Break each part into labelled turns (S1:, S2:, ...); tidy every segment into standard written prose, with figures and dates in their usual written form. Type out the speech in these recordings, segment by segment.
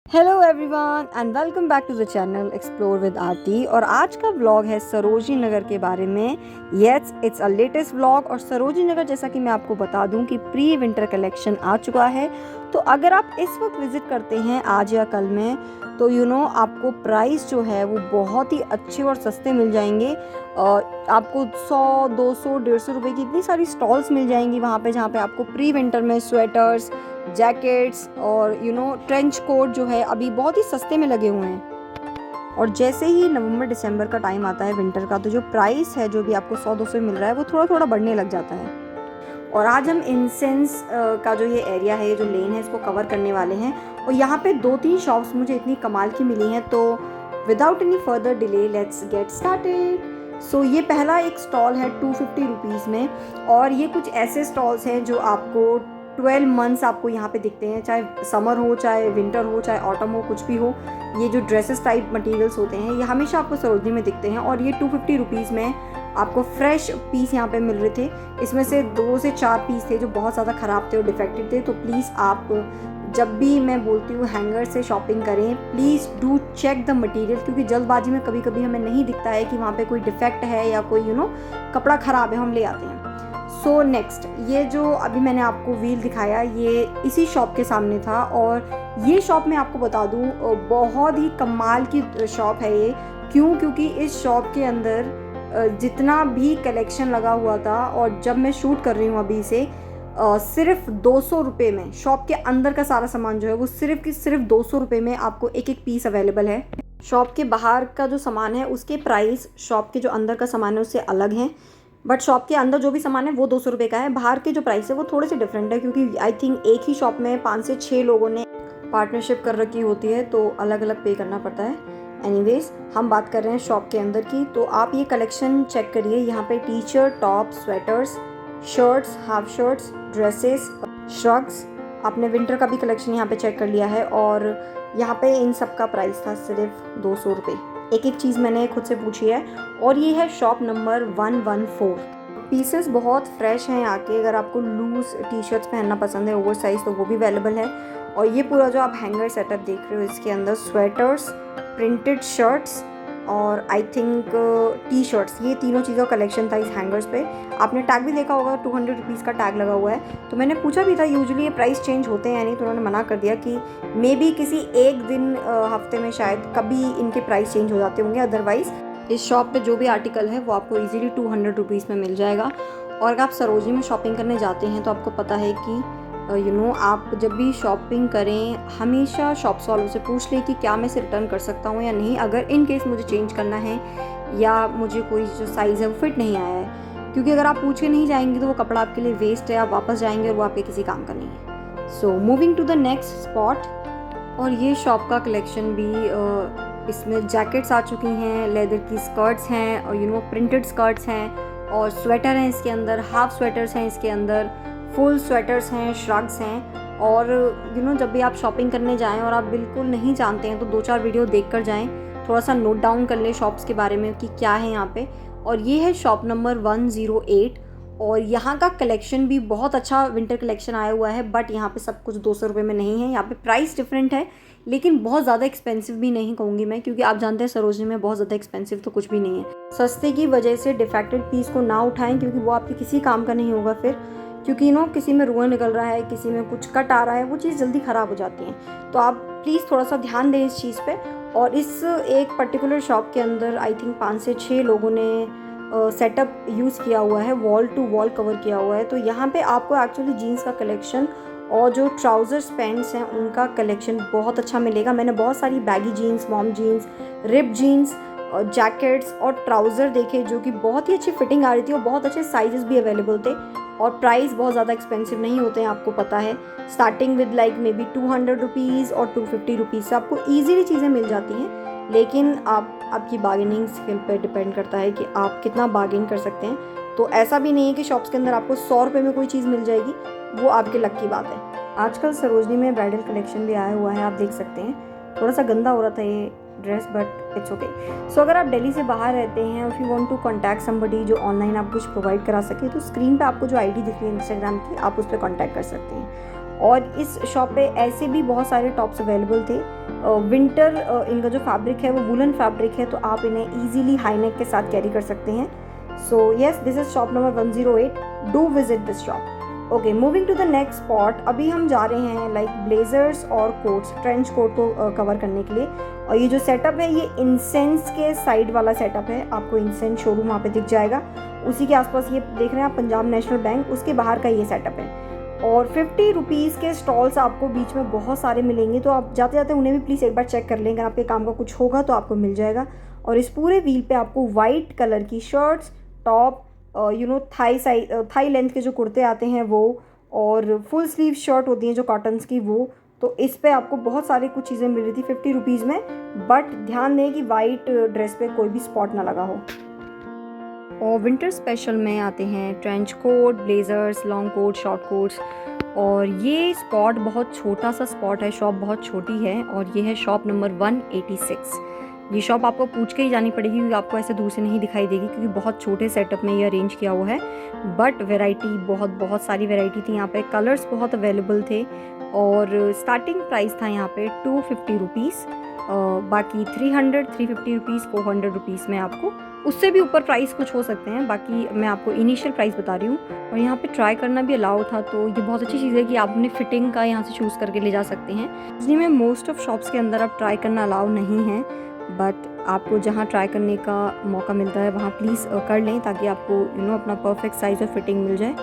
S1: Hello everyone and welcome back to the channel explore with Aarti. और आज का vlog है सरोजनी नगर के बारे में। Yes, it's a latest vlog. और सरोजनी नगर, जैसा कि मैं आपको बता दूं कि प्री विंटर कलेक्शन आ चुका है। तो अगर आप इस वक्त विजिट करते हैं आज या कल में, तो आपको प्राइस जो है वो बहुत ही अच्छे और सस्ते मिल जाएंगे। आपको 100, 200, 150 रुपये की इतनी सारी स्टॉल्स मिल जाएंगी वहाँ पे, जहाँ पे आपको प्री विंटर में स्वेटर्स, जैकेट्स और ट्रेंच कोट जो है अभी बहुत ही सस्ते में लगे हुए हैं। और जैसे ही नवंबर दिसंबर का टाइम आता है विंटर का, तो जो प्राइस है जो भी आपको 100-200 मिल रहा है वो थोड़ा थोड़ा बढ़ने लग जाता है। और आज हम इंसेंस का जो ये एरिया है, ये जो लेन है, इसको कवर करने वाले हैं। और यहाँ पे 2-3 शॉप्स मुझे इतनी कमाल की मिली हैं, तो without any further delay let's get started. So ये पहला एक स्टॉल है 250 रुपीज़ में। और ये कुछ ऐसे स्टॉल्स हैं जो आपको 12 मंथ्स आपको यहाँ पे दिखते हैं, चाहे समर हो, चाहे विंटर हो, चाहे ऑटम हो, कुछ भी हो। ये जो ड्रेसेस टाइप मटेरियल्स होते हैं ये हमेशा आपको सरोजनी में दिखते हैं। और ये 250 रुपीज़ में आपको फ्रेश पीस यहाँ पे मिल रहे थे। इसमें से 2 से 4 पीस थे जो बहुत ज़्यादा ख़राब थे और डिफेक्टेड थे। तो प्लीज़ आप जब भी मैं बोलती हूँ हैंगर से शॉपिंग करें, please do check the material, क्योंकि जल्दबाजी में कभी कभी हमें नहीं दिखता है कि वहाँ पे कोई डिफेक्ट है या कोई कपड़ा ख़राब है, हम ले आते हैं। सो नेक्स्ट, ये जो अभी मैंने आपको व्हील दिखाया ये इसी शॉप के सामने था। और ये शॉप मैं आपको बता दूँ बहुत ही कमाल की शॉप है ये। क्योंकि इस शॉप के अंदर जितना भी कलेक्शन लगा हुआ था, और जब मैं शूट कर रही हूँ अभी से, सिर्फ 200 रुपये में शॉप के अंदर का सारा सामान जो है वो सिर्फ 200 रुपये में आपको एक एक पीस अवेलेबल है। शॉप के बाहर का जो सामान है उसके प्राइस शॉप के जो अंदर का सामान है उससे अलग हैं। बट शॉप के अंदर जो भी सामान है वो 200 रुपये का है। बाहर के जो प्राइस है वो थोड़े से डिफरेंट है, क्योंकि आई थिंक एक ही शॉप में 5 से 6 लोगों ने पार्टनरशिप कर रखी होती है, तो अलग अलग पे करना पड़ता है। एनीवेज, हम बात कर रहे हैं शॉप के अंदर की। तो आप ये कलेक्शन चेक करिए। यहाँ पे T shirt, top, sweaters, shirts, half shirts, dresses, shrugs. आपने विंटर का भी कलेक्शन यहाँ पे चेक कर लिया है। और यहाँ पे इन सब का प्राइस था सिर्फ 200 रुपये। एक एक चीज़ मैंने खुद से पूछी है। और ये है शॉप नंबर 114। पीसेस बहुत फ्रेश हैं यहाँ के। अगर आपको लूज टी शर्ट्स पहनना पसंद है ओवर साइज, तो वो भी अवेलेबल है। और ये पूरा जो आप हैंगर सेटअप देख रहे हो, इसके अंदर स्वेटर्स, प्रिंटेड शर्ट्स और आई थिंक टी शर्ट्स, ये तीनों चीज़ों का कलेक्शन था इस हैंगर्स पे। आपने टैग भी देखा होगा, 200 रुपीज़ का टैग लगा हुआ है। तो मैंने पूछा भी था यूजुअली ये प्राइस चेंज होते हैं या नहीं, तो उन्होंने मना कर दिया कि मे बी किसी एक दिन हफ्ते में शायद कभी इनके प्राइस चेंज हो जाते होंगे। अदरवाइज़ इस शॉप पे जो भी आर्टिकल है वो आपको इजीली 200 रुपीज़ में मिल जाएगा। और अगर आप सरोजनी में शॉपिंग करने जाते हैं तो आपको पता है कि आप जब भी शॉपिंग करें हमेशा शॉप्स वालों से पूछ लें कि क्या मैं इसे रिटर्न कर सकता हूँ या नहीं, अगर इन केस मुझे चेंज करना है या मुझे कोई जो साइज़ है वो फिट नहीं आया है। क्योंकि अगर आप पूछ के नहीं जाएंगे तो वो कपड़ा आपके लिए वेस्ट है, आप वापस जाएंगे और वो आपके किसी काम का नहीं है। So moving to the next spot. और ये शॉप का कलेक्शन भी इसमें जैकेट्स आ चुकी हैं, लेदर की स्कर्ट्स हैं और प्रिंटेड स्कर्ट्स हैं, और स्वेटर हैं इसके अंदर, हाफ स्वेटर्स हैं इसके अंदर, फुल स्वेटर्स हैं, श्रग्स हैं। और जब भी आप शॉपिंग करने जाएं और आप बिल्कुल नहीं जानते हैं तो 2-4 वीडियो देख कर जाएँ, थोड़ा सा नोट डाउन कर लें शॉप्स के बारे में कि क्या है यहाँ पे। और ये है शॉप नंबर 108। और यहाँ का कलेक्शन भी बहुत अच्छा विंटर कलेक्शन आया हुआ है। बट यहाँ पे सब कुछ 200 रुपये में नहीं है। यहाँ पे प्राइस डिफरेंट है, लेकिन बहुत ज़्यादा एक्सपेंसिव भी नहीं कहूँगी मैं, क्योंकि आप जानते हैं सरोजनी में बहुत ज़्यादा एक्सपेंसिव तो कुछ भी नहीं है। सस्ते की वजह से डिफेक्टेड पीस को ना उठाएं, क्योंकि वो आपके किसी काम का नहीं होगा फिर। क्योंकि किसी में रुआ निकल रहा है, किसी में कुछ कट आ रहा है, वो चीज़ जल्दी ख़राब हो जाती है। तो आप प्लीज़ थोड़ा सा ध्यान दें इस चीज़ पे। और इस एक पर्टिकुलर शॉप के अंदर आई थिंक 5 से 6 लोगों ने सेटअप यूज़ किया हुआ है, वॉल टू वॉल कवर किया हुआ है। तो यहाँ पे आपको एक्चुअली जीन्स का कलेक्शन और जो ट्राउज़र्स पैंट्स हैं उनका कलेक्शन बहुत अच्छा मिलेगा। मैंने बहुत सारी baggy jeans, mom jeans, rip jeans, jackets और ट्राउज़र देखे जो कि बहुत ही अच्छी फिटिंग आ रही थी और बहुत अच्छे साइजेस भी अवेलेबल थे। और प्राइस बहुत ज़्यादा एक्सपेंसिव नहीं होते हैं, आपको पता है। Starting with like may be 200 rupees और 250 रुपीज़ से आपको ईजीली चीज़ें मिल जाती हैं। लेकिन आपकी बार्गेनिंग स्किल पर डिपेंड करता है कि आप कितना बार्गेन कर सकते हैं। तो ऐसा भी नहीं है कि शॉप्स के अंदर आपको 100 रुपये में कोई चीज़ मिल जाएगी, वो आपके लक की बात है। आजकल सरोजनी में ब्राइडल कलेक्शन भी आया हुआ है, आप देख सकते हैं। थोड़ा सा गंदा हो रहा था ये dress, but it's okay. So अगर आप दिल्ली से बाहर रहते हैं, if you want to contact somebody जो ऑनलाइन आपको कुछ प्रोवाइड करा सके, तो स्क्रीन पे आपको जो आईडी दिख रही है इंस्टाग्राम की, आप उस पर कॉन्टैक्ट कर सकते हैं। और इस शॉप पे ऐसे भी बहुत सारे टॉप्स अवेलेबल थे। विंटर इनका जो फैब्रिक है वो वुलन फैब्रिक है, तो आप इन्हें ईजिली हाई नेक के साथ कैरी कर सकते हैं। So yes, this is shop number 108, do visit this shop. Okay, moving to the next spot. अभी हम जा रहे हैं लाइक ब्लेजर्स और कोट्स, ट्रेंच कोट को कवर करने के लिए। और ये जो सेटअप है ये इंसेंस के साइड वाला सेटअप है, आपको इंसेंस शोरूम वहाँ पे दिख जाएगा। उसी के आसपास ये देख रहे हैं आप पंजाब नेशनल बैंक, उसके बाहर का ये सेटअप है। और 50 रुपीज़ के स्टॉल्स आपको बीच में बहुत सारे मिलेंगे, तो आप जाते जाते उन्हें भी प्लीज़ एक बार चेक कर लें, अगर आपके काम का कुछ होगा तो आपको मिल जाएगा। और इस पूरे व्हील पे आपको वाइट कलर की शर्ट्स, टॉप, थाई लेंथ के जो कुर्ते आते हैं वो, और फुल स्लीव शर्ट होती हैं जो कॉटन्स की वो, तो इस पे आपको बहुत सारी कुछ चीज़ें मिल रही थी 50 रुपीज़ में। बट ध्यान दें कि वाइट ड्रेस पे कोई भी स्पॉट ना लगा हो। और विंटर स्पेशल में आते हैं trench coat, blazers, long coat, short coats. और ये स्पॉट बहुत छोटा सा स्पॉट है, शॉप बहुत छोटी है, और ये है शॉप नंबर 186। ये शॉप आपको पूछ के ही जानी पड़ेगी क्योंकि आपको ऐसे दूर से नहीं दिखाई देगी, क्योंकि बहुत छोटे सेटअप में ये अरेंज किया हुआ है। बट वैरायटी बहुत सारी वैरायटी थी यहाँ पे, कलर्स बहुत अवेलेबल थे। और स्टार्टिंग प्राइस था यहाँ पे 250 रुपीज़, बाकी 300, 350 रुपीज़, 400 रुपीज़ में आपको उससे भी ऊपर प्राइस कुछ हो सकते हैं। बाकी मैं आपको इनिशियल प्राइस बता रही हूँ। और यहाँ पे ट्राई करना भी अलाउ था, तो ये बहुत अच्छी चीज़ है कि आप अपने फिटिंग का यहाँ से चूज़ करके ले जा सकते हैं। इसलिए में मोस्ट ऑफ शॉप्स के अंदर अब ट्राई करना अलाउ नहीं है, बट आपको जहाँ ट्राई करने का मौका मिलता है वहाँ प्लीज़ कर लें, ताकि आपको अपना परफेक्ट साइज़ और फिटिंग मिल जाए।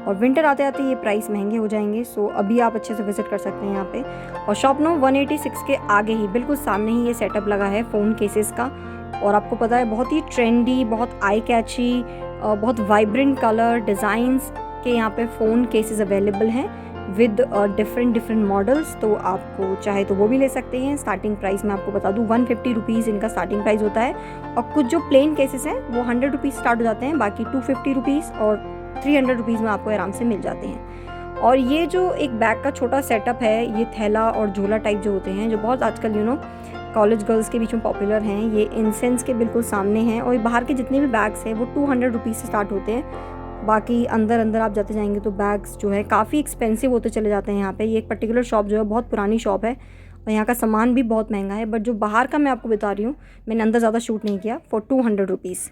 S1: और विंटर आते आते ये प्राइस महंगे हो जाएंगे, सो अभी आप अच्छे से विजिट कर सकते हैं यहाँ पे। और शॉप नंबर 186 के आगे ही बिल्कुल सामने ही ये सेटअप लगा है फ़ोन केसेस का। और आपको पता है बहुत ही ट्रेंडी, बहुत आई कैची, बहुत वाइब्रेंट कलर डिज़ाइंस के यहाँ पे फ़ोन केसेस अवेलेबल हैं विद डिफरेंट मॉडल्स। तो आपको चाहे तो वो भी ले सकते हैं। स्टार्टिंग प्राइस मैं आपको बता दूँ 150 रुपीज़ इनका स्टार्टिंग प्राइस होता है। और कुछ जो प्लेन केसेस हैं वो 100 रुपीज़ स्टार्ट हो जाते हैं, बाकी 250 रुपीज़ और 300 रुपीज़ में आपको आराम से मिल जाते हैं। और ये जो एक बैग का छोटा सेटअप है, ये थैला और झोला टाइप जो होते हैं, जो बहुत आजकल कॉलेज गर्ल्स के बीच में पॉपुलर हैं, ये इंसेंस के बिल्कुल सामने हैं। और बाहर के जितने भी बैग्स हैं वो 200 रुपीज़ से स्टार्ट होते हैं। बाकी अंदर आप जाते जाएंगे तो बैग्स जो है काफ़ी एक्सपेंसिव होते चले जाते हैं यहाँ पे। ये एक पर्टिकुलर शॉप जो है बहुत पुरानी शॉप है और यहाँ का सामान भी बहुत महंगा है। बट जो बाहर का मैं आपको बता रही हूँ, मैंने अंदर ज़्यादा शूट नहीं किया, for 200 rupees.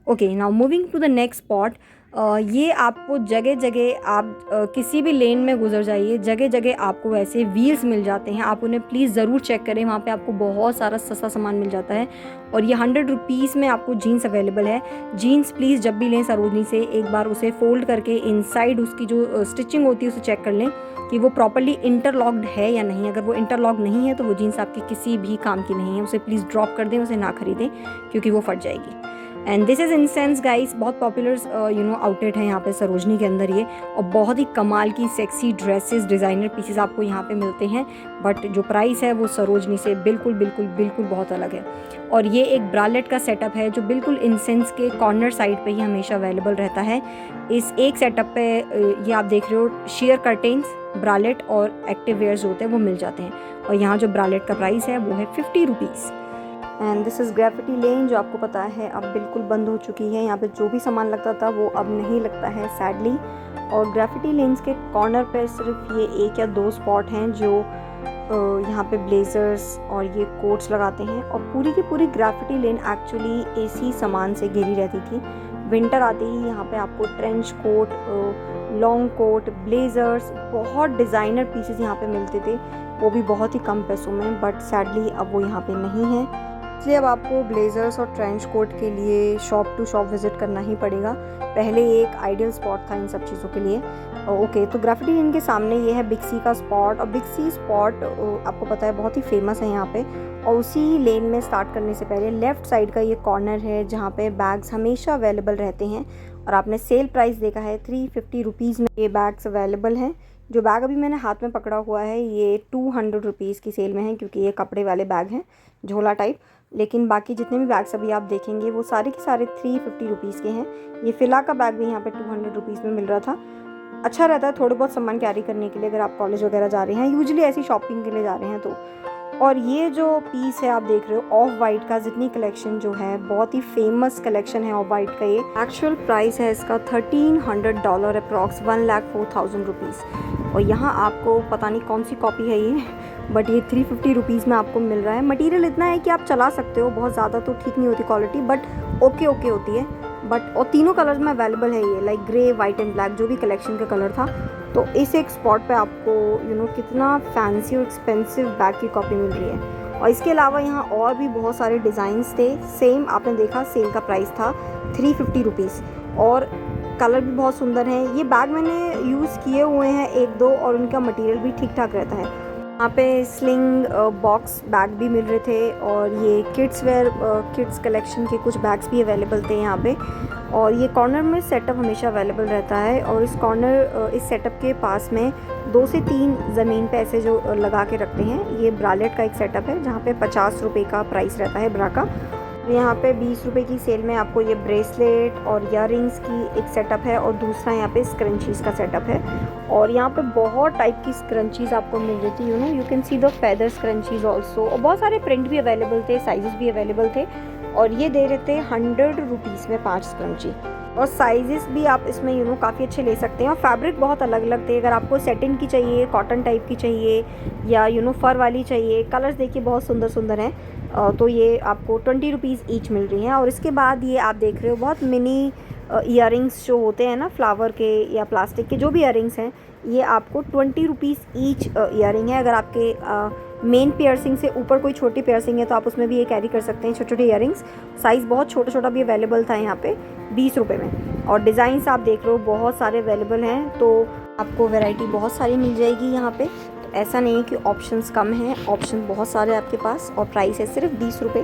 S1: Okay, now moving to the next spot. ये आपको जगह आप किसी भी लेन में गुजर जाइए, जगह आपको ऐसे व्हील्स मिल जाते हैं। आप उन्हें प्लीज़ ज़रूर चेक करें, वहाँ पे आपको बहुत सारा सस्ता सामान मिल जाता है। और ये 100 रुपीज़ में आपको जीन्स अवेलेबल है। जीन्स प्लीज़ जब भी लें सरोजनी से, एक बार उसे फोल्ड करके इनसाइड उसकी जो स्टिचिंग होती है उसे चेक कर लें कि वो प्रॉपर्ली इंटरलॉक्ड है या नहीं। अगर वो इंटरलॉक नहीं है तो वो जीन्स आपकी किसी भी काम की नहीं है, उसे प्लीज़ ड्रॉप कर दें, उसे ना खरीदें क्योंकि वो फट जाएगी। And this is incense guys, बहुत पॉपुलर आउटलेट है यहाँ पे सरोजनी के अंदर ये। और बहुत ही कमाल की सेक्सी ड्रेसेस, डिज़ाइनर पीसेस आपको यहाँ पे मिलते हैं। बट जो प्राइस है वो सरोजनी से बिल्कुल बहुत अलग है। और ये एक ब्रालेट का सेटअप है जो बिल्कुल इंसेंस के कॉर्नर साइड पे ही हमेशा अवेलेबल रहता है। इस एक सेटअप पे ये आप देख रहे हो शेयर कर्टेन्स, ब्रालेट और एक्टिव वेयर्स होते हैं वो मिल जाते हैं। और यहाँ जो ब्रालेट का प्राइस है वो है 50 rupees. And this is graffiti lane, जो आपको पता है अब बिल्कुल बंद हो चुकी है। यहाँ पे जो भी सामान लगता था वो अब नहीं लगता है सैडली। और ग्रेफिटी लेन्स के कॉर्नर पे सिर्फ ये 1 या 2 स्पॉट हैं जो यहाँ पे ब्लेजर्स और ये कोट्स लगाते हैं। और पूरी की पूरी ग्रेफिटी लेन एक्चुअली इसी सामान से घिरी रहती थी। विंटर आते ही यहाँ पे आपको trench coat, long coat, blazers, बहुत डिज़ाइनर पीसेस यहाँ पे मिलते थे, वो भी बहुत ही कम पैसों में। बट सैडली अब वो यहाँ पे नहीं है, इसलिए अब आपको ब्लेजर्स और ट्रेंच कोट के लिए शॉप टू शॉप विज़िट करना ही पड़ेगा। पहले एक आइडियल स्पॉट था इन सब चीज़ों के लिए। ओके, तो ग्रेफिटी लेन के सामने ये है बिग सी का स्पॉट। और बिग सी स्पॉट आपको पता है बहुत ही फेमस है यहाँ पे। और उसी लेन में स्टार्ट करने से पहले लेफ़्ट साइड का ये कॉर्नर है जहाँ पे बैग्स हमेशा अवेलेबल रहते हैं। और आपने सेल प्राइस देखा है 350 रुपीज़ में ये बैग्स अवेलेबल हैं। जो बैग अभी मैंने हाथ में पकड़ा हुआ है ये 200 रुपीज़ की सेल में है, क्योंकि ये कपड़े वाले बैग हैं, झोला टाइप। लेकिन बाकी जितने भी बैग्स अभी आप देखेंगे वो सारे के सारे 350 रुपीज़ के हैं। ये फ़िला का बैग भी यहाँ पे 200 रुपीज़ में मिल रहा था। अच्छा रहता है थोड़े बहुत सामान कैरी करने के लिए अगर आप कॉलेज वगैरह जा रहे हैं, यूजुअली ऐसी शॉपिंग के लिए जा रहे हैं तो। और ये जो पीस है आप देख रहे हो ऑफ वाइट का, जितनी कलेक्शन जो है बहुत ही फेमस कलेक्शन है ऑफ वाइट का। ये एक्चुअल प्राइस है इसका $1300 अप्रॉक्स, 1,04,000 रुपीज़। और यहाँ आपको पता नहीं कौन सी कॉपी है ये, बट ये 350 रुपीज़ में आपको मिल रहा है। मटेरियल इतना है कि आप चला सकते हो, बहुत ज़्यादा तो ठीक नहीं होती क्वालिटी, बट ओके होती है। बट और तीनों कलर्स में अवेलेबल है ये, like grey, white and black, जो भी कलेक्शन का कलर था। तो इस एक स्पॉट पे आपको कितना फैंसी और एक्सपेंसिव बैग की कॉपी मिल रही है। और इसके अलावा यहाँ और भी बहुत सारे डिज़ाइंस थे। सेम आपने देखा, सेल का प्राइस था 350 रुपीज़, और कलर भी बहुत सुंदर हैं। ये बैग मैंने यूज़ किए हुए हैं 1-2, और उनका मटेरियल भी ठीक ठाक रहता है। यहाँ पे स्लिंग बॉक्स बैग भी मिल रहे थे, और ये किड्स वेयर किड्स कलेक्शन के कुछ बैग्स भी अवेलेबल थे यहाँ पे। और ये कॉर्नर में सेटअप हमेशा अवेलेबल रहता है, और इस कॉर्नर इस सेटअप के पास में 2 से 3 ज़मीन पे ऐसे जो लगा के रखते हैं। ये ब्रालेट का एक सेटअप है जहाँ पे 50 रुपये का प्राइस रहता है ब्रा का। यहाँ पे 20 रुपये की सेल में आपको ये ब्रेसलेट और ईयररिंग्स की एक सेटअप है, और दूसरा यहाँ पे स्क्रंचीज़ का सेटअप है। और यहाँ पे बहुत टाइप की स्क्रंचीज़ आपको मिल रही थी, you can see the feather scrunchies also. और बहुत सारे प्रिंट भी अवेलेबल थे, साइजेस भी अवेलेबल थे, और ये दे रहे थे 100 रुपीज़ में 5 स्क्रंची। और साइजेस भी आप इसमें काफ़ी अच्छे ले सकते हैं। और फैब्रिक बहुत अलग अलग थे, अगर आपको सेटिन की चाहिए, कॉटन टाइप की चाहिए, या फर वाली चाहिए। कलर्स देखिए बहुत सुंदर सुंदर हैं। तो ये आपको 20 रुपीज़ ईच मिल रही हैं। और इसके बाद ये आप देख रहे हो बहुत मिनी ईयरिंग्स जो होते हैं ना, फ्लावर के या प्लास्टिक के जो भी ईयरिंग्स हैं, ये आपको 20 रुपीज़ ईच ईयरिंग है। अगर आपके मेन पियर्सिंग से ऊपर कोई छोटी पियर्सिंग है तो आप उसमें भी ये कैरी कर सकते हैं, छोटे छोटे ईयरिंग्स। साइज़ बहुत छोटा छोटा भी अवेलेबल था यहाँ पे 20 रुपये में। और डिज़ाइंस आप देख रहे हो बहुत सारे अवेलेबल हैं, तो आपको वैरायटी बहुत सारी मिल जाएगी यहाँ पे। तो ऐसा नहीं है कि ऑप्शंस कम हैं, ऑप्शन बहुत सारे आपके पास, और प्राइस है सिर्फ 20 रुपये।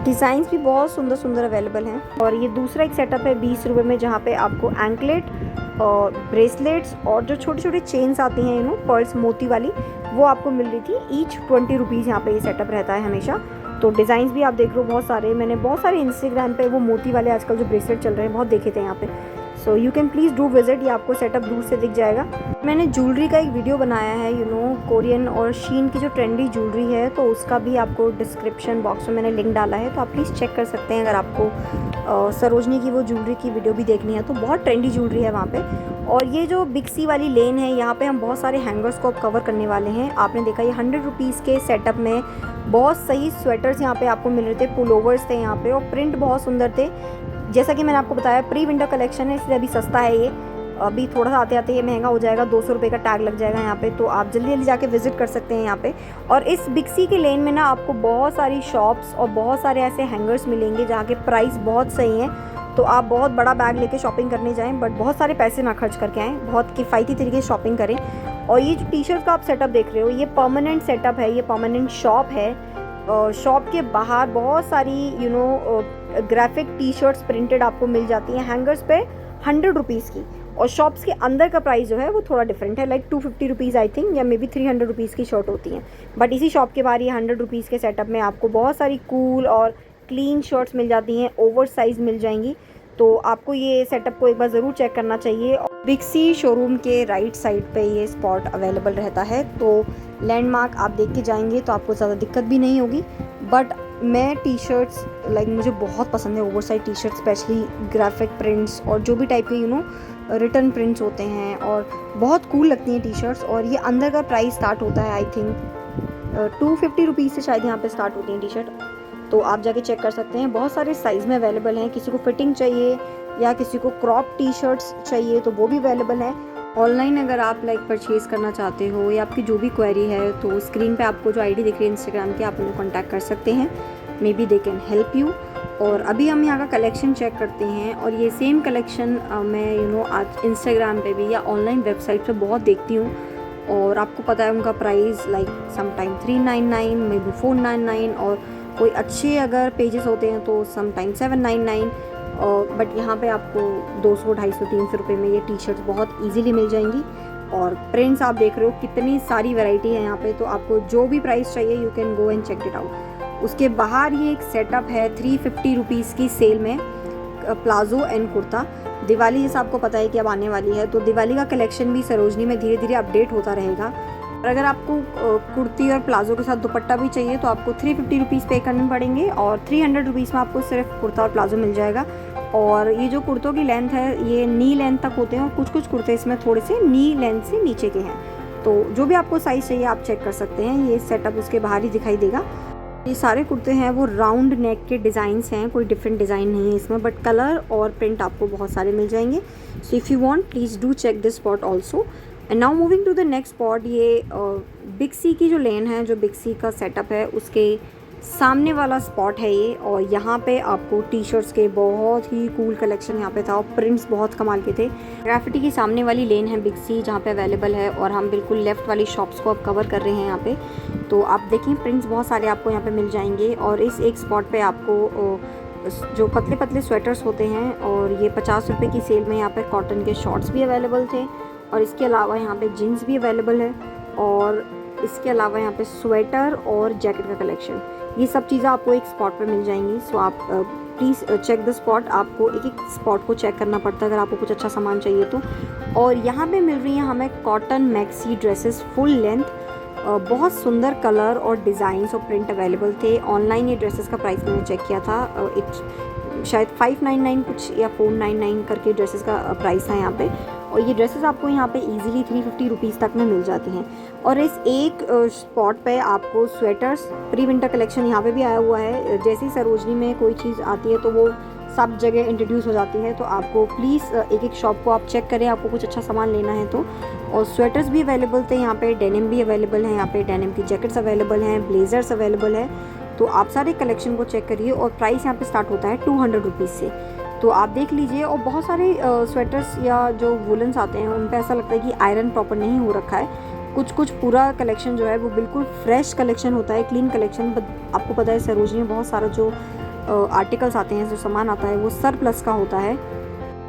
S1: डिज़ाइंस भी बहुत सुंदर सुंदर अवेलेबल हैं। और ये दूसरा एक सेटअप है 20 रुपये में, जहाँ पे आपको एंकलेट और ब्रेसलेट्स और जो छोटे छोटे चेन्स आती हैं पर्ल्स मोती वाली, वो आपको मिल रही थी ईच 20 रुपीज़। यहाँ पे ये सेटअप रहता है हमेशा। तो डिज़ाइंस भी आप देख रहे हो बहुत सारे, मैंने बहुत सारे इंस्टाग्राम पे वो मोती वाले आजकल जो ब्रेसलेट चल रहे हैं बहुत देखे थे यहाँ पे। So you can please do visit, ये आपको सेटअप दूर से दिख जाएगा। मैंने ज्वेलरी का एक वीडियो बनाया है कोरियन और शीन की जो ट्रेंडी ज्वेलरी है, तो उसका भी आपको डिस्क्रिप्शन बॉक्स में मैंने लिंक डाला है, तो आप प्लीज़ चेक कर सकते हैं अगर आपको सरोजनी की वो ज्वेलरी की वीडियो भी देखनी है। तो बहुत ट्रेंडी ज्वेलरी है वहाँ पे। और ये जो बिग सी वाली लेन है, यहाँ पे हम बहुत सारे हैंगर्स को कवर करने वाले हैं। आपने देखा ये 100 रुपीज़ के सेटअप में बहुत सही स्वेटर्स यहाँ पे आपको मिल रहे थे, पुलोवर्स थे यहाँ पे, और प्रिंट बहुत सुंदर थे। जैसा कि मैंने आपको बताया प्री विंटर कलेक्शन है, इसलिए अभी सस्ता है ये। अभी थोड़ा सा आते आते ये महंगा हो जाएगा, 200 रुपये का टैग लग जाएगा यहाँ पे। तो आप जल्दी जल्दी जाके विजिट कर सकते हैं यहाँ पे। और इस बिग सी के लेन में ना आपको बहुत सारी शॉप्स और बहुत सारे ऐसे हैंगर्स मिलेंगे जहाँ के प्राइस बहुत सही हैं। तो आप बहुत बड़ा बैग लेके शॉपिंग करने जाएं, बट बहुत सारे पैसे ना खर्च करके आएँ, बहुत किफ़ायती तरीके से शॉपिंग करें। और ये जो टी शर्ट का आप सेटअप देख रहे हो, ये परमानेंट सेटअप है, ये परमानेंट शॉप है। शॉप के बाहर बहुत सारी ग्राफिक टी शर्ट्स प्रिंटेड आपको मिल जाती हैं हैंगर्स पे 100 रुपीज़ की। और शॉप्स के अंदर का प्राइस जो है वो थोड़ा डिफरेंट है, लाइक 250 रुपीज़ आई थिंक, या मे बी 300 रुपीज़ की शर्ट होती हैं। बट इसी शॉप के बाहर ये 100 रुपीज़ के सेटअप में आपको बहुत सारी कूल और क्लीन शर्ट्स मिल जाती हैं, ओवर साइज़ मिल जाएंगी। तो आपको ये सेटअप को एक बार ज़रूर चेक करना चाहिए। बिग सी शोरूम के राइट साइड पे ये स्पॉट अवेलेबल रहता है, तो लैंडमार्क आप देख के जाएंगे तो आपको ज़्यादा दिक्कत भी नहीं होगी। बट मैं टी शर्ट्स लाइक मुझे बहुत पसंद है over size T shirt, specially graphic prints और जो भी टाइप के रिटर्न प्रिंट्स होते हैं, और बहुत कूल लगती हैं टी शर्ट्स। और ये अंदर का प्राइस स्टार्ट होता है आई थिंक 250 रुपीज़ से शायद यहाँ पे स्टार्ट होती हैं टी शर्ट। तो आप जाके चेक कर सकते हैं, बहुत सारे साइज़ में अवेलेबल हैं। किसी को फिटिंग चाहिए या किसी को क्रॉप टी शर्ट्स चाहिए तो वो भी अवेलेबल है। ऑनलाइन अगर आप परचेज़ करना चाहते हो या आपकी जो भी क्वेरी है, तो स्क्रीन पे आपको जो आईडी दिख रही है इंस्टाग्राम की, आप उन्हें कांटेक्ट कर सकते हैं, may be they can help you. और अभी हम यहाँ का कलेक्शन चेक करते हैं। और ये सेम कलेक्शन मैं आज इंस्टाग्राम पे भी या ऑनलाइन वेबसाइट पे बहुत देखती हूँ, और आपको पता है उनका price like sometime 399, may be 499, और कोई अच्छे अगर पेजेस होते हैं तो समटाइम 799। बट यहाँ पे आपको 200, 250, 300 रुपये में ये टी शर्ट्स बहुत इजीली मिल जाएंगी। और प्रिंट्स आप देख रहे हो कितनी सारी वैरायटी है यहाँ पे, तो आपको जो भी प्राइस चाहिए you can go and check it out. उसके बाहर ये एक सेटअप है 350 रुपीज़ की सेल में, प्लाजो एंड कुर्ता। दिवाली जैसा आपको पता है कि अब आने वाली है, तो दिवाली का कलेक्शन भी सरोजनी में धीरे धीरे अपडेट होता रहेगा। और अगर आपको कुर्ती और प्लाजो के साथ दुपट्टा भी चाहिए तो आपको 350 रुपीज़ पे करने पड़ेंगे, और 300 रुपीज़ में आपको सिर्फ कुर्ता और प्लाजो मिल जाएगा। और ये जो कुर्तों की लेंथ है ये नी लेंथ तक होते हैं और कुछ कुछ कुर्ते इसमें थोड़े से नी लेंथ से नीचे के हैं। तो जो भी आपको साइज़ चाहिए आप चेक कर सकते हैं। ये सेटअप उसके बाहर ही दिखाई देगा। ये सारे कुर्ते हैं वो राउंड नेक के डिज़ाइंस हैं, कोई डिफरेंट डिज़ाइन नहीं है इसमें, बट कलर और प्रिंट आपको बहुत सारे मिल जाएंगे। So if you want please do check this spot also. And now moving to the next spot. ये बिग सी की जो लेन है, जो बिग सी का सेटअप है उसके सामने वाला स्पॉट है ये। और यहाँ पे आपको टी शर्ट्स के बहुत ही कूल कलेक्शन यहाँ पे था और प्रिंट्स बहुत कमाल के थे। ग्राफिटी की सामने वाली लेन है बिग सी जहाँ पे अवेलेबल है और हम बिल्कुल लेफ़्ट वाली शॉप्स को अब कवर कर रहे हैं यहाँ पे। तो आप देखें प्रिंट्स बहुत सारे आपको यहाँ पे मिल जाएंगे। और इस एक स्पॉट पे आपको जो पतले पतले स्वेटर्स होते हैं और ये 50 रुपये की सेल में यहाँ पे कॉटन के शॉर्ट्स भी अवेलेबल थे। और इसके अलावा यहाँ पे जीन्स भी अवेलेबल है और इसके अलावा यहाँ पे स्वेटर और जैकेट का कलेक्शन, ये सब चीज़ें आपको एक स्पॉट पे मिल जाएंगी। सो आप प्लीज़ चेक द स्पॉट। आपको एक एक स्पॉट को चेक करना पड़ता है अगर आपको कुछ अच्छा सामान चाहिए तो। और यहाँ पे मिल रही हैं हमें cotton maxi dresses full length, बहुत सुंदर कलर और डिज़ाइंस और प्रिंट अवेलेबल थे। ऑनलाइन ये ड्रेसेस का प्राइस मैंने चेक किया था, शायद 599 कुछ या 499 करके ड्रेसेस का प्राइस था यहाँ पे। और ये ड्रेसेस आपको यहाँ पे इजीली 350 रुपीज़ तक में मिल जाती हैं। और इस एक स्पॉट पे आपको स्वेटर्स प्री विंटर कलेक्शन यहाँ पे भी आया हुआ है। जैसे ही सरोजनी में कोई चीज़ आती है तो वो सब जगह इंट्रोड्यूस हो जाती है। तो आपको प्लीज़ एक एक शॉप को आप चेक करें, आपको कुछ अच्छा सामान लेना है तो। और स्वेटर्स भी अवेलेबल थे यहाँ पे, डेनिम भी अवेलेबल है यहाँ पे, डेनिम की जैकेट्स अवेलेबल हैं, ब्लेजर्स अवेलेबल है। तो आप सारे कलेक्शन को चेक करिए। और प्राइस यहाँ पे स्टार्ट होता है 200 रुपीज़ से, तो आप देख लीजिए। और बहुत सारे स्वेटर्स या जो वुलन्स आते हैं उन पे ऐसा लगता है कि आयरन प्रॉपर नहीं हो रखा है। कुछ पूरा कलेक्शन जो है वो बिल्कुल फ्रेश कलेक्शन होता है, क्लीन कलेक्शन। आपको पता है सरोजनी में बहुत सारा जो आर्टिकल्स आते हैं, जो सामान आता है वो सरप्लस का होता है।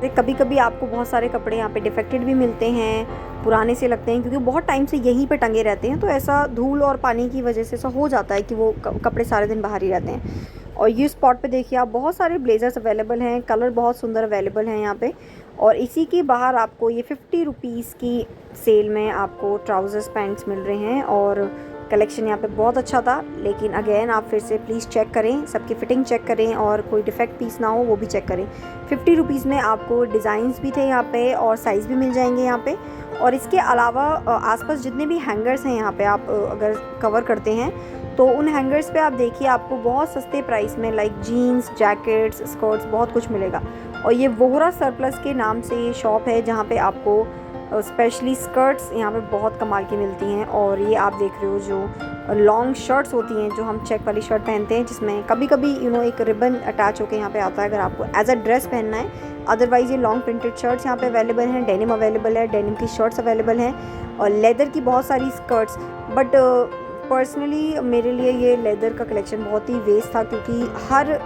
S1: कभी कभी आपको बहुत सारे कपड़े यहाँ पे डिफेक्टेड भी मिलते हैं, पुराने से लगते हैं क्योंकि बहुत टाइम से यहीं पे टंगे रहते हैं। तो ऐसा धूल और पानी की वजह से ऐसा हो जाता है कि वो कपड़े सारे दिन बाहर ही रहते हैं। और ये स्पॉट पे देखिए आप बहुत सारे ब्लेजर्स अवेलेबल हैं, कलर बहुत सुंदर अवेलेबल हैं यहाँ पे। और इसी के बाहर आपको ये 50 रुपीज़ की सेल में आपको ट्राउज़र्स पैंट्स मिल रहे हैं। और कलेक्शन यहाँ पे बहुत अच्छा था, लेकिन अगेन आप फिर से प्लीज़ चेक करें, सबकी फ़िटिंग चेक करें और कोई डिफेक्ट पीस ना हो वो भी चेक करें। 50 रुपीज़ में आपको डिज़ाइंस भी थे यहाँ पे और साइज़ भी मिल जाएंगे यहाँ पे। और इसके अलावा आसपास जितने भी हैंगर्स हैं यहाँ पे आप अगर कवर करते हैं तो उन हैंगर्स पे आप देखिए आपको बहुत सस्ते प्राइस में लाइक जीन्स, जैकेट्स, स्कर्ट्स बहुत कुछ मिलेगा। और ये वोहरा सरप्लस के नाम से ये शॉप है जहाँ पे आपको स्पेशली स्कर्ट्स यहाँ पे बहुत कमाल की मिलती हैं। और ये आप देख रहे हो जो लॉन्ग शर्ट्स होती हैं, जो हम चेक वाली शर्ट पहनते हैं जिसमें कभी कभी एक रिबन अटैच होकर यहाँ पे आता है अगर आपको एज अ ड्रेस पहनना है। अदरवाइज़ ये लॉन्ग प्रिंटेड शर्ट्स यहाँ पे अवेलेबल हैं, डेनिम अवेलेबल है, डेनिम की शर्ट्स अवेलेबल हैं और लेदर की बहुत सारी स्कर्ट्स। बट पर्सनली मेरे लिए ये लेदर का कलेक्शन बहुत ही वेस्ट था क्योंकि हर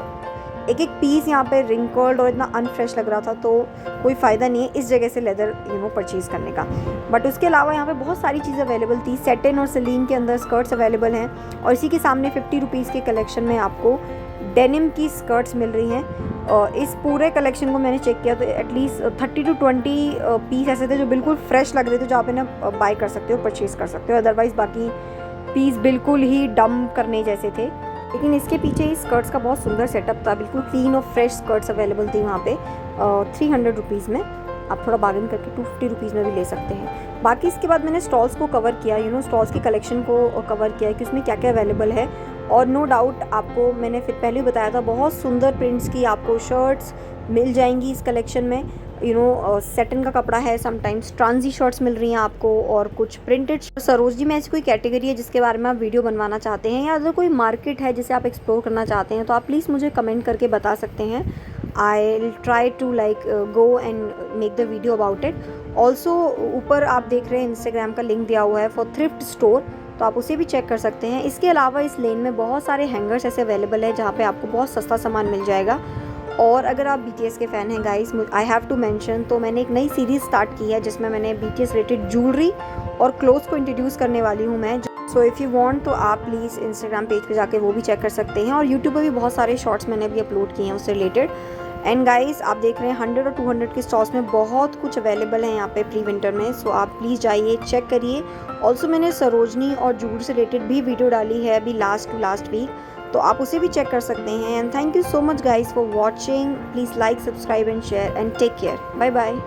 S1: एक एक पीस यहाँ पे रिंकल्ड और इतना अनफ्रेश लग रहा था, तो कोई फ़ायदा नहीं है इस जगह से लेदर परचेज़ करने का। बट उसके अलावा यहाँ पे बहुत सारी चीज़ें अवेलेबल थी। सेटिन और सलीन के अंदर स्कर्ट्स अवेलेबल हैं और इसी के सामने 50 रुपीज़ के कलेक्शन में आपको डेनिम की स्कर्ट्स मिल रही हैं। और इस पूरे कलेक्शन को मैंने चेक किया तो एटलीस्ट 30 to 20 पीस ऐसे थे जो बिल्कुल फ्रेश लग रहे थे, जो आप इन्हें बाय कर सकते हो, परचेज़ कर सकते हो। अदरवाइज़ बाकी पीस बिल्कुल ही डम करने जैसे थे। लेकिन इसके पीछे इस स्कर्ट्स का बहुत सुंदर सेटअप था, बिल्कुल क्लीन और फ्रेश स्कर्ट्स अवेलेबल थी वहाँ पे 300 रुपीज़ में। आप थोड़ा बार्गेन करके 250 रुपीज़ में भी ले सकते हैं। बाकी इसके बाद मैंने स्टॉल्स को कवर किया, स्टॉल्स की कलेक्शन को कवर किया कि उसमें क्या क्या अवेलेबल है। और नो डाउट आपको मैंने फिर पहले ही बताया था, बहुत सुंदर प्रिंट्स की आपको शर्ट्स मिल जाएंगी इस कलेक्शन में। सेटन का कपड़ा है, समटाइम्स ट्रांजी शर्ट्स मिल रही हैं आपको और कुछ प्रिंटेड। सरोजनी में ऐसी कोई कैटेगरी है जिसके बारे में आप वीडियो बनवाना चाहते हैं या अगर कोई मार्केट है जिसे आप एक्सप्लोर करना चाहते हैं तो आप प्लीज़ मुझे कमेंट करके बता सकते हैं। I will try to go and make the video about it. Also ऊपर आप देख रहे हैं इंस्टाग्राम का लिंक दिया हुआ है फॉर थ्रिफ्ट स्टोर, तो आप उसे भी चेक कर सकते हैं। इसके अलावा इस लेन में बहुत सारे हैंगर्स ऐसे अवेलेबल है जहाँ पे आपको बहुत सस्ता सामान मिल जाएगा। और अगर आप BTS के फ़ैन हैं guys, I have to mention, तो मैंने एक नई सीरीज़ स्टार्ट की है जिसमें मैंने BTS रिलेटेड ज्वेलरी और क्लोथ्स को इंट्रोड्यूस करने वाली हूँ मैं। सो इफ़ यू वांट तो आप प्लीज़ इंस्टाग्राम पेज पे जाके वो भी चेक कर सकते हैं। और यूट्यूब पर भी बहुत सारे शॉर्ट्स मैंने भी अपलोड किए हैं उससे रिलेटेड। एंड गाइस आप देख रहे हैं 100 और 200 के स्टॉल्स में बहुत कुछ अवेलेबल है यहाँ पे प्री विंटर में। सो आप प्लीज़ जाइए, चेक करिए। ऑल्सो मैंने सरोजनी और जूट से रिलेटेड भी वीडियो डाली है अभी लास्ट वीक, तो आप उसे भी चेक कर सकते हैं। And thank you so much guys for watching. Please like, subscribe and share and take care. Bye bye.